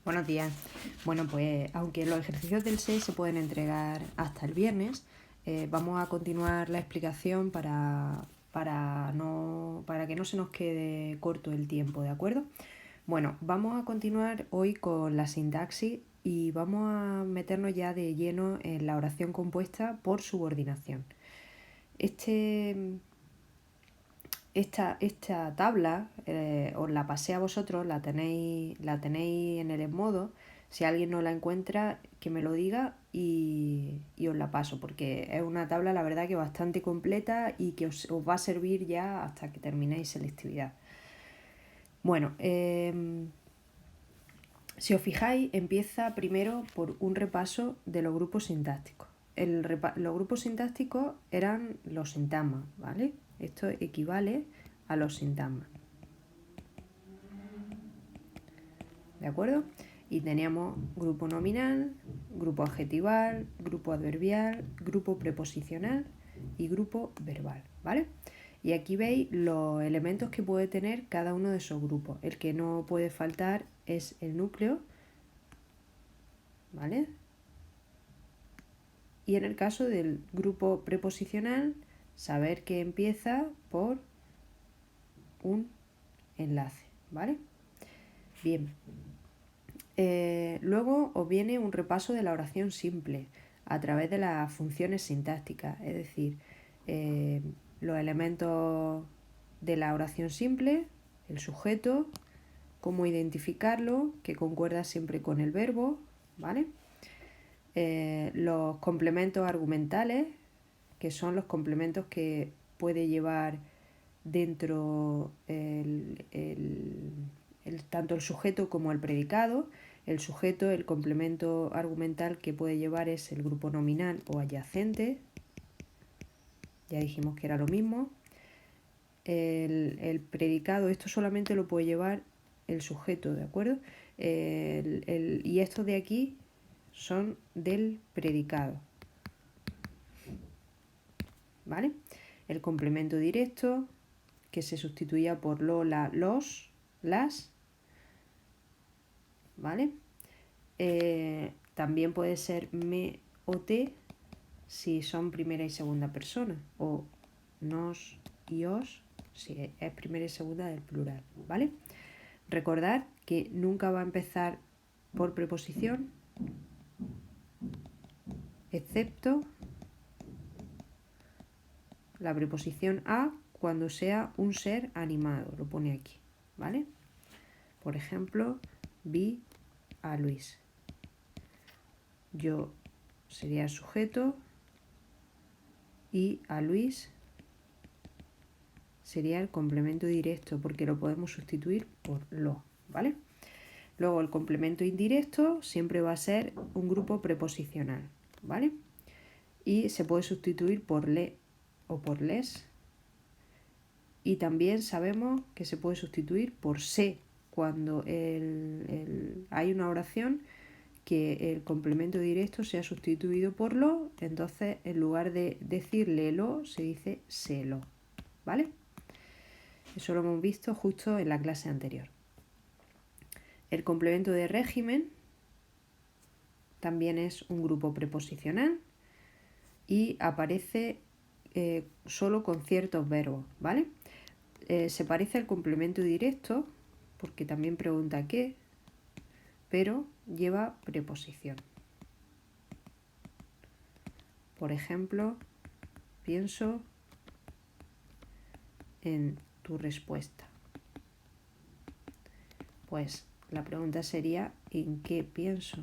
Buenos días. Bueno, pues aunque los ejercicios del 6 se pueden entregar hasta el viernes, vamos a continuar la explicación para que no se nos quede corto el tiempo, ¿de acuerdo? Bueno, vamos a continuar hoy con la sintaxis y vamos a meternos ya de lleno en la oración compuesta por subordinación. Esta tabla os la pasé a vosotros, la tenéis en el Edmodo. Si alguien no la encuentra, que me lo diga y os la paso, porque es una tabla, la verdad, que bastante completa y que os va a servir ya hasta que terminéis selectividad. Bueno, si os fijáis, empieza primero por un repaso de los grupos sintácticos. Los grupos sintácticos eran los sintagmas, ¿vale? Esto equivale a los sintagmas. ¿De acuerdo? Y teníamos grupo nominal, grupo adjetival, grupo adverbial, grupo preposicional y grupo verbal, ¿vale? Y aquí veis los elementos que puede tener cada uno de esos grupos. El que no puede faltar es el núcleo, ¿vale? Y en el caso del grupo preposicional, saber que empieza por un enlace, ¿vale? Bien. Luego os viene un repaso de la oración simple a través de las funciones sintácticas, es decir, los elementos de la oración simple, el sujeto, cómo identificarlo, que concuerda siempre con el verbo, ¿vale? Los complementos argumentales, que son los complementos que puede llevar dentro tanto el sujeto como el predicado. El sujeto, el complemento argumental que puede llevar es el grupo nominal o adyacente. Ya dijimos que era lo mismo. El predicado, esto solamente lo puede llevar el sujeto, ¿de acuerdo? Y estos de aquí son del predicado, ¿vale? El complemento directo, que se sustituía por lo, la, los, las, ¿vale? También puede ser me o te si son primera y segunda persona, o nos y os si es primera y segunda del plural, ¿vale? Recordad que nunca va a empezar por preposición, excepto la preposición a cuando sea un ser animado, lo pone aquí, ¿vale? Por ejemplo, vi a Luis. Yo sería el sujeto y a Luis sería el complemento directo porque lo podemos sustituir por lo, ¿vale? Luego el complemento indirecto siempre va a ser un grupo preposicional, ¿vale? Y se puede sustituir por le o por les. Y también sabemos que se puede sustituir por se cuando hay una oración que el complemento directo sea sustituido por lo, entonces en lugar de decirle lo, se dice se lo, ¿vale? Eso lo hemos visto justo en la clase anterior. El complemento de régimen también es un grupo preposicional y aparece solo con ciertos verbos, ¿vale? Se parece al complemento directo porque también pregunta qué, pero lleva preposición. Por ejemplo, pienso en tu respuesta. Pues la pregunta sería ¿en qué pienso?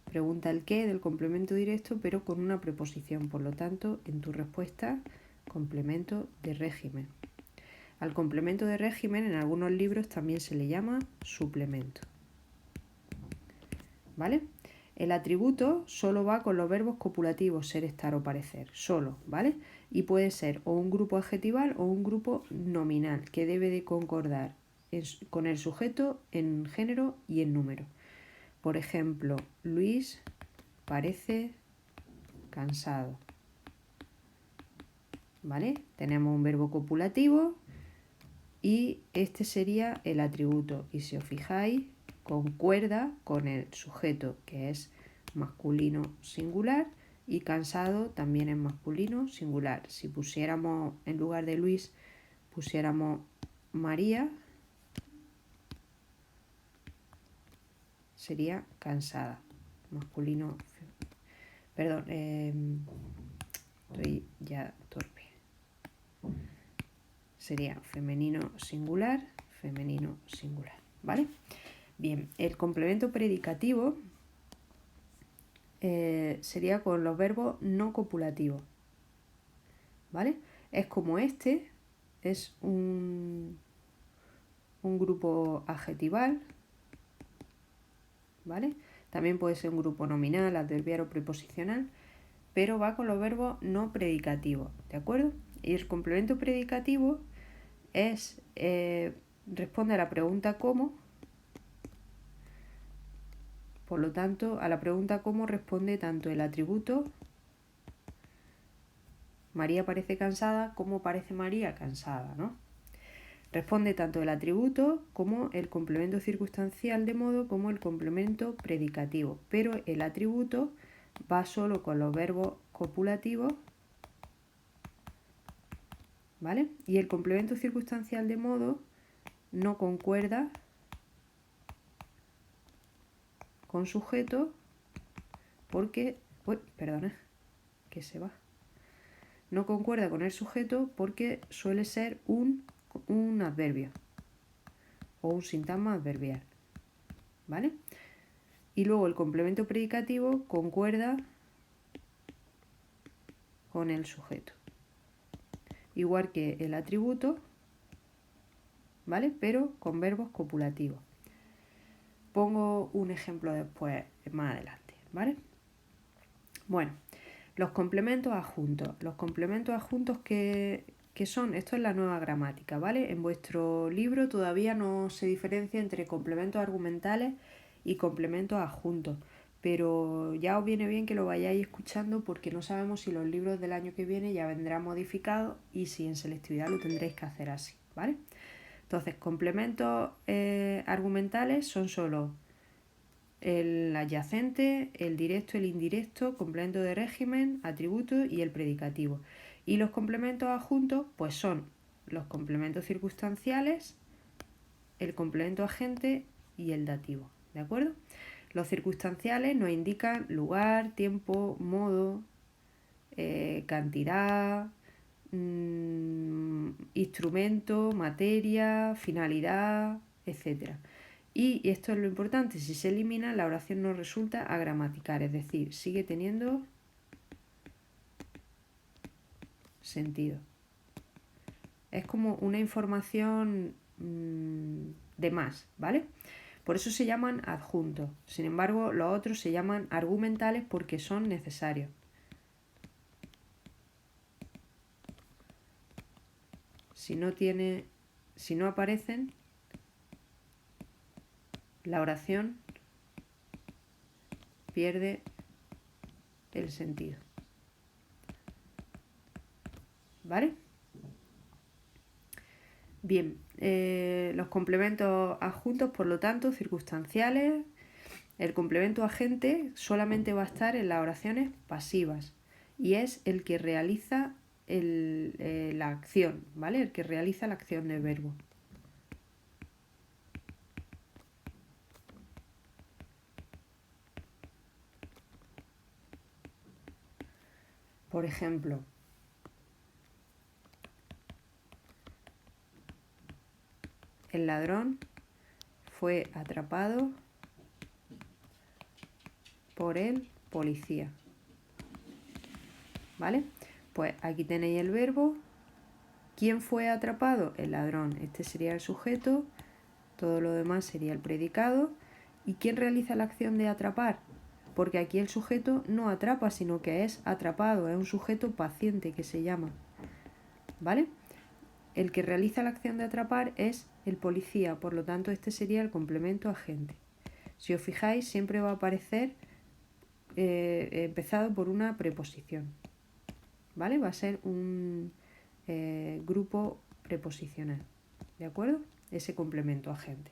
Pregunta el qué del complemento directo, pero con una preposición. Por lo tanto, en tu respuesta, complemento de régimen. Al complemento de régimen en algunos libros también se le llama suplemento, ¿vale? El atributo solo va con los verbos copulativos ser, estar o parecer, solo, ¿vale? Y puede ser o un grupo adjetival o un grupo nominal, que debe de concordar con el sujeto en género y en número. Por ejemplo, Luis parece cansado, ¿vale? Tenemos un verbo copulativo y este sería el atributo. Y si os fijáis, concuerda con el sujeto, que es masculino singular, y cansado también es masculino singular. Si pusiéramos, en lugar de Luis, pusiéramos María, sería cansada, masculino, perdón, estoy ya torpe, sería femenino singular, ¿vale? Bien, el complemento predicativo sería con los verbos no copulativos, ¿vale? Es como este, es un grupo adjetival, ¿vale? También puede ser un grupo nominal, adverbial o preposicional, pero va con los verbos no predicativos, ¿de acuerdo? Y el complemento predicativo es responde a la pregunta ¿cómo? Por lo tanto, a la pregunta ¿cómo? Responde tanto el atributo María parece cansada como parece María cansada, ¿no? Responde tanto el atributo como el complemento circunstancial de modo como el complemento predicativo, pero el atributo va solo con los verbos copulativos, ¿vale? Y el complemento circunstancial de modo no concuerda con sujeto porque... Uy, perdona, que se va. No concuerda con el sujeto porque suele ser un adverbio o un sintagma adverbial, ¿vale? Y luego el complemento predicativo concuerda con el sujeto, igual que el atributo, ¿vale? Pero con verbos copulativos. Pongo un ejemplo después, más adelante, ¿vale? Bueno, los complementos adjuntos. Los complementos adjuntos que son, esto es la nueva gramática, ¿vale? En vuestro libro todavía no se diferencia entre complementos argumentales y complementos adjuntos, pero ya os viene bien que lo vayáis escuchando porque no sabemos si los libros del año que viene ya vendrán modificados y si en selectividad lo tendréis que hacer así, ¿vale? Entonces, complementos argumentales son solo el adyacente, el directo, el indirecto, complemento de régimen, atributo y el predicativo. Y los complementos adjuntos pues son los complementos circunstanciales, el complemento agente y el dativo, ¿de acuerdo? Los circunstanciales nos indican lugar, tiempo, modo, cantidad, instrumento, materia, finalidad, etc. Y esto es lo importante, si se elimina la oración no resulta agramatical, es decir, sigue teniendo sentido. Es como una información de más, ¿vale? Por eso se llaman adjuntos. Sin embargo, los otros se llaman argumentales porque son necesarios. Si no aparecen, la oración pierde el sentido. ¿Vale? Bien, los complementos adjuntos, por lo tanto, circunstanciales. El complemento agente solamente va a estar en las oraciones pasivas y es el que realiza la acción, ¿vale? El que realiza la acción del verbo. Por ejemplo, el ladrón fue atrapado por el policía, ¿vale? Pues aquí tenéis el verbo. ¿Quién fue atrapado? El ladrón. Este sería el sujeto, todo lo demás sería el predicado. ¿Y quién realiza la acción de atrapar? Porque aquí el sujeto no atrapa, sino que es atrapado, es un sujeto paciente que se llama, ¿vale? El que realiza la acción de atrapar es el policía, por lo tanto este sería el complemento agente. Si os fijáis, siempre va a aparecer empezado por una preposición, ¿vale? Va a ser un grupo preposicional, ¿de acuerdo? Ese complemento agente.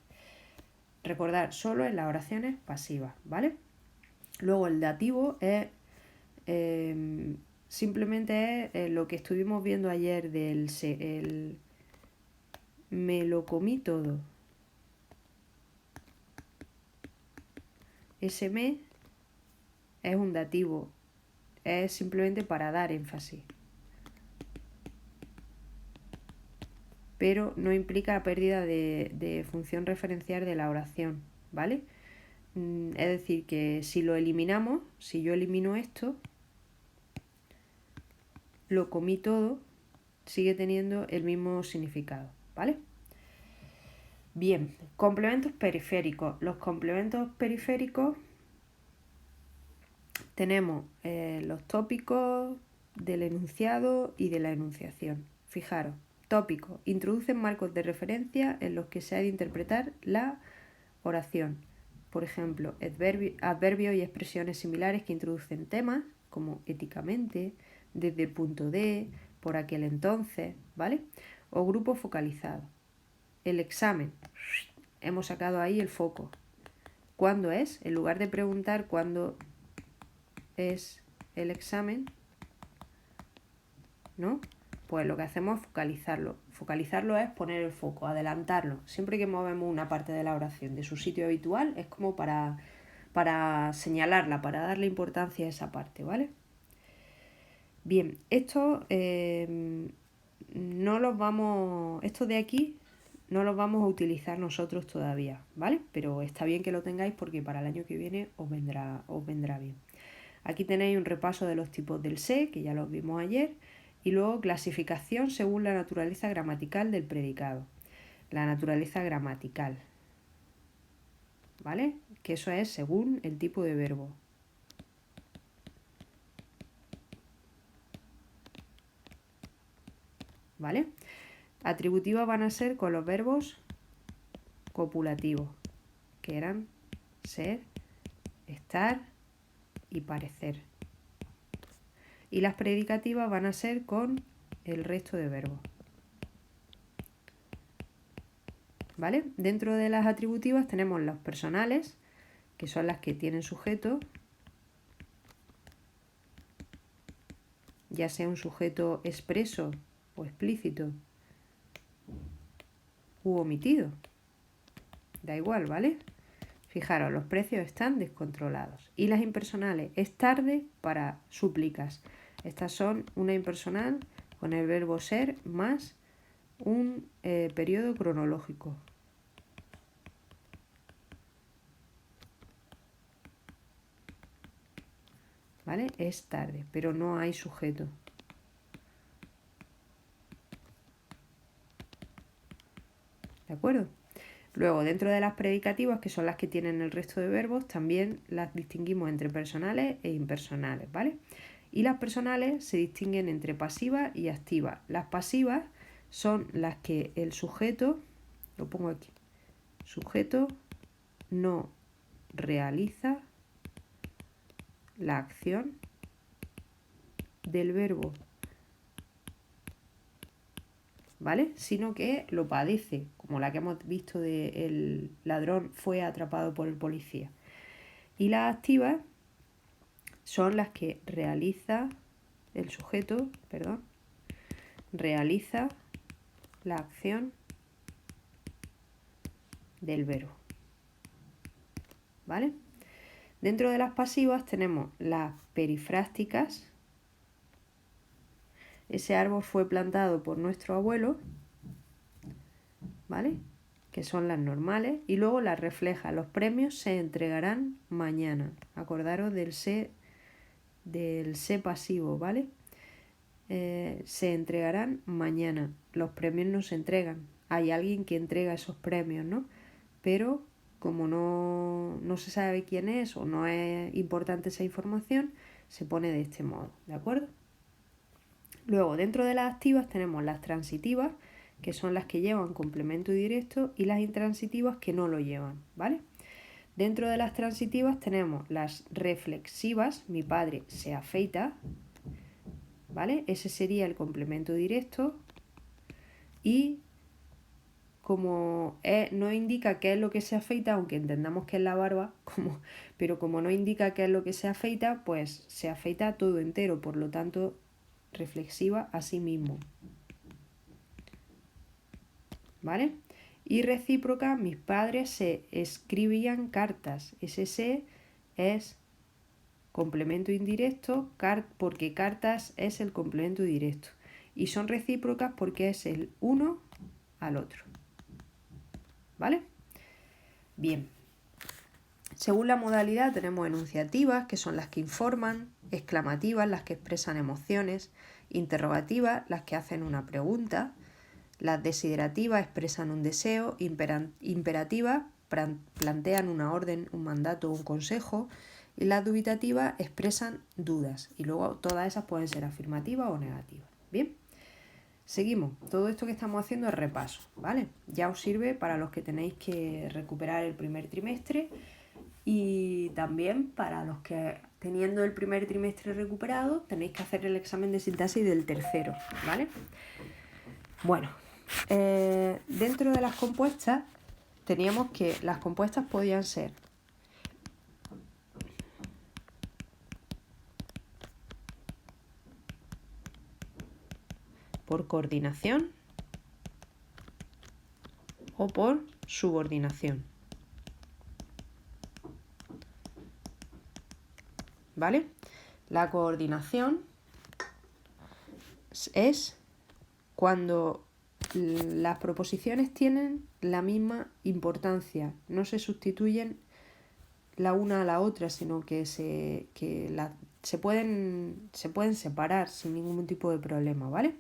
Recordar, solo en las oraciones pasivas, ¿vale? Luego el dativo es simplemente es lo que estuvimos viendo ayer del me lo comí todo. Ese me es un dativo, es simplemente para dar énfasis, pero no implica pérdida de función referencial de la oración, ¿vale? Es decir, que si lo eliminamos, si yo elimino esto, lo comí todo, sigue teniendo el mismo significado, ¿vale? Bien, complementos periféricos. Los complementos periféricos tenemos los tópicos del enunciado y de la enunciación. Fijaros, tópicos introducen marcos de referencia en los que se ha de interpretar la oración. Por ejemplo, adverbios y expresiones similares que introducen temas como éticamente, desde el punto de, por aquel entonces, ¿vale? O grupos focalizados. El examen. Hemos sacado ahí el foco. ¿Cuándo es? En lugar de preguntar cuándo es el examen, ¿no? Pues lo que hacemos es focalizarlo. Focalizarlo es poner el foco, adelantarlo. Siempre que movemos una parte de la oración de su sitio habitual es como para señalarla, para darle importancia a esa parte, ¿vale? Bien, esto no los vamos, esto de aquí no los vamos a utilizar nosotros todavía, ¿vale? Pero está bien que lo tengáis porque para el año que viene os vendrá bien. Aquí tenéis un repaso de los tipos del se, que ya los vimos ayer, y luego clasificación según la naturaleza gramatical del predicado. La naturaleza gramatical, ¿vale? Que eso es según el tipo de verbo. ¿Vale? Atributivas van a ser con los verbos copulativos, que eran ser, estar y parecer. Y las predicativas van a ser con el resto de verbos. ¿Vale? Dentro de las atributivas tenemos las personales, que son las que tienen sujeto, ya sea un sujeto expreso o explícito u omitido. Da igual, ¿vale? Fijaros, los precios están descontrolados. Y las impersonales, es tarde para súplicas. Estas son una impersonal con el verbo ser más un periodo cronológico. ¿Vale? Es tarde, pero no hay sujeto. ¿De acuerdo? Luego, dentro de las predicativas, que son las que tienen el resto de verbos, también las distinguimos entre personales e impersonales, ¿vale? Y las personales se distinguen entre pasivas y activas. Las pasivas son las que el sujeto, lo pongo aquí, sujeto no realiza la acción del verbo, ¿vale? Sino que lo padece, como la que hemos visto de el ladrón fue atrapado por el policía. Y las activas son las que realiza el sujeto, realiza la acción del verbo, ¿vale? Dentro de las pasivas tenemos las perifrásticas. Ese árbol fue plantado por nuestro abuelo, ¿vale? Que son las normales. Y luego las refleja. Los premios se entregarán mañana. Acordaros del se pasivo, ¿vale? Se entregarán mañana. Los premios no se entregan. Hay alguien que entrega esos premios, ¿no? Pero como no se sabe quién es o no es importante esa información, se pone de este modo, ¿de acuerdo? Luego, dentro de las activas tenemos las transitivas, que son las que llevan complemento directo, y las intransitivas que no lo llevan, ¿vale? Dentro de las transitivas tenemos las reflexivas, mi padre se afeita, ¿vale? Ese sería el complemento directo. Y no indica qué es lo que se afeita, aunque entendamos que es la barba, pero como no indica qué es lo que se afeita, pues se afeita todo entero, por lo tanto reflexiva a sí mismo. ¿Vale? Y recíproca, mis padres se escribían cartas. Ese se es complemento indirecto porque cartas es el complemento directo. Y son recíprocas porque es el uno al otro. ¿Vale? Bien. Según la modalidad tenemos enunciativas, que son las que informan, exclamativas, las que expresan emociones, interrogativas, las que hacen una pregunta, las desiderativas expresan un deseo, imperativas plantean una orden, un mandato, un consejo, y las dubitativas expresan dudas, y luego todas esas pueden ser afirmativas o negativas. Bien, seguimos. Todo esto que estamos haciendo es repaso, ¿vale? Ya os sirve para los que tenéis que recuperar el primer trimestre y también para los que teniendo el primer trimestre recuperado tenéis que hacer el examen de sintaxis del tercero, ¿vale? Bueno, dentro de las compuestas teníamos que las compuestas podían ser por coordinación o por subordinación. ¿Vale? La coordinación es cuando las proposiciones tienen la misma importancia, no se sustituyen la una a la otra, sino que se pueden separar sin ningún tipo de problema, ¿vale?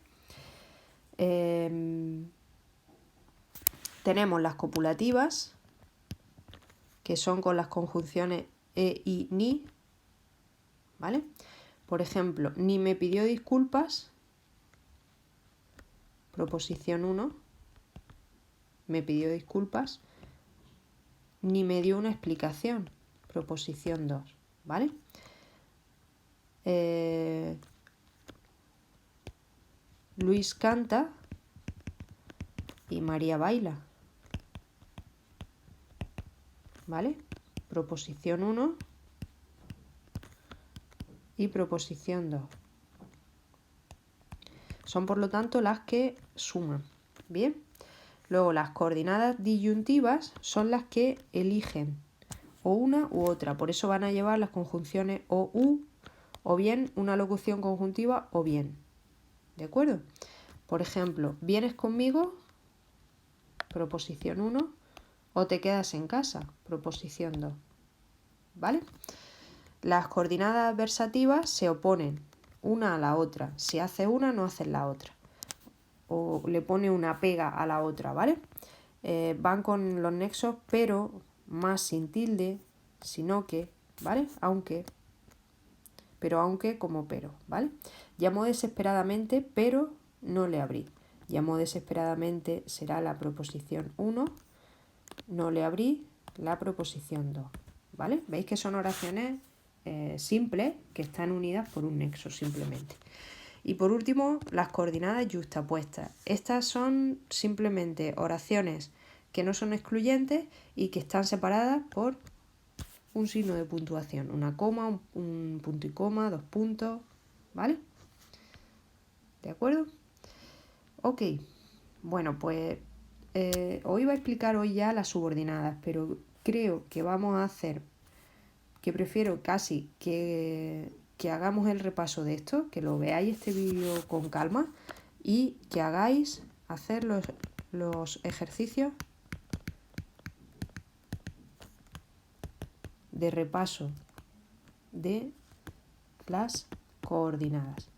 Tenemos las copulativas, que son con las conjunciones e y ni, ¿vale? Por ejemplo, ni me pidió disculpas, proposición 1, me pidió disculpas, ni me dio una explicación, proposición 2, ¿vale? Luis canta y María baila, ¿vale? Proposición 1 y proposición 2. Son por lo tanto las que suman, ¿bien? Luego las coordenadas disyuntivas son las que eligen o una u otra, por eso van a llevar las conjunciones o u, o bien una locución conjuntiva o bien, ¿de acuerdo? Por ejemplo, ¿vienes conmigo? Proposición 1, o te quedas en casa, proposición 2, ¿vale? Las coordenadas adversativas se oponen una a la otra, si hace una no hace la otra, o le pone una pega a la otra, ¿vale? Van con los nexos, pero más sin tilde, sino que, ¿vale? Aunque, pero aunque como pero, ¿vale? Llamó desesperadamente, pero no le abrí. Llamó desesperadamente será la proposición 1, no le abrí la proposición 2, ¿vale? Veis que son oraciones simples que están unidas por un nexo simplemente. Y por último, las coordenadas yuxtapuestas. Estas son simplemente oraciones que no son excluyentes y que están separadas por un signo de puntuación, una coma, un punto y coma, 2 puntos, ¿vale? ¿De acuerdo? Ok, bueno, pues os iba a explicar hoy ya las subordinadas, pero creo que vamos a hacer, que prefiero casi que hagamos el repaso de esto, que lo veáis este vídeo con calma y que hagáis hacer los ejercicios de repaso de las coordenadas,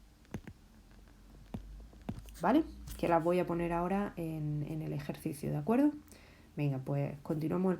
¿vale? Que las voy a poner ahora en el ejercicio, ¿de acuerdo? Venga, pues continuamos el